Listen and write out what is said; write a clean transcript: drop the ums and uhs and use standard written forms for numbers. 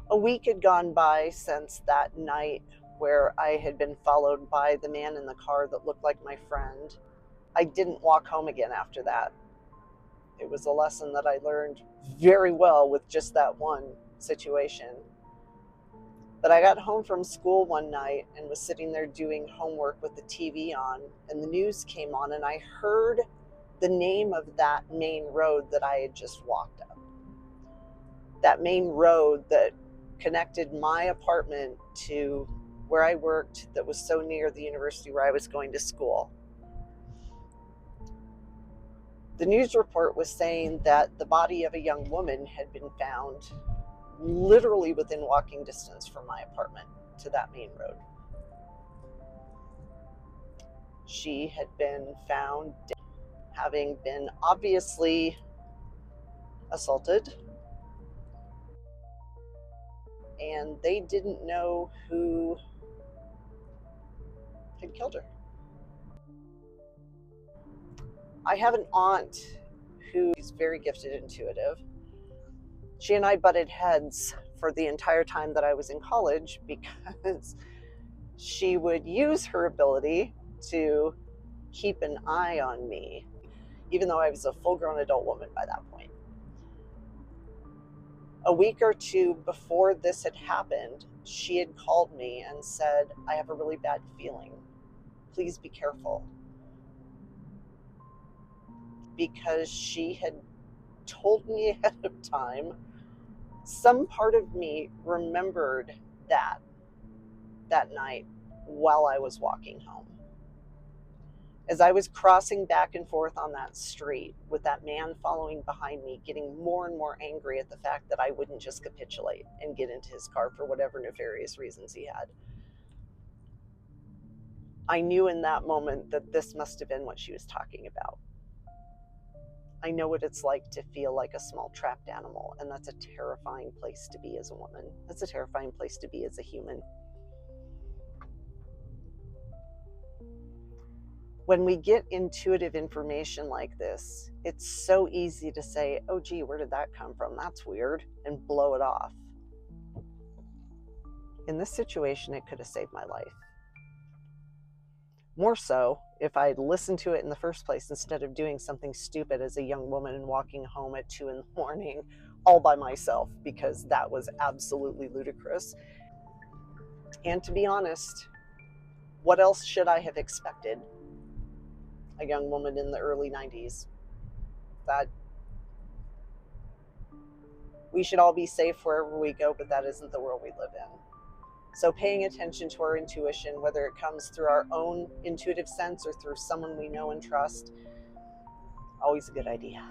A week had gone by since that night where I had been followed by the man in the car that looked like my friend. I didn't walk home again after that. It was a lesson that I learned very well with just that one situation. But I got home from school one night and was sitting there doing homework with the TV on, and the news came on, and I heard the name of that main road that I had just walked up. That main road that connected my apartment to where I worked, that was so near the university where I was going to school. The news report was saying that the body of a young woman had been found literally within walking distance from my apartment to that main road. She had been found dead, having been obviously assaulted, and they didn't know who had killed her. I have an aunt who is very gifted intuitive. She and I butted heads for the entire time that I was in college because she would use her ability to keep an eye on me, even though I was a full-grown adult woman by that point. A week or two before this had happened, she had called me and said, "I have a really bad feeling. Please be careful." Because she had told me ahead of time, some part of me remembered that night while I was walking home. As I was crossing back and forth on that street with that man following behind me, getting more and more angry at the fact that I wouldn't just capitulate and get into his car for whatever nefarious reasons he had, I knew in that moment that this must have been what she was talking about. I know what it's like to feel like a small trapped animal, and that's a terrifying place to be as a woman. That's a terrifying place to be as a human. When we get intuitive information like this, it's so easy to say, "Oh gee, where did that come from? That's weird," and blow it off. In this situation, it could have saved my life. More so if I'd listened to it in the first place instead of doing something stupid as a young woman and walking home at 2 a.m. all by myself, because that was absolutely ludicrous. And to be honest, what else should I have expected? A young woman in the early 90s. That we should all be safe wherever we go, but that isn't the world we live in. So paying attention to our intuition, whether it comes through our own intuitive sense or through someone we know and trust, always a good idea.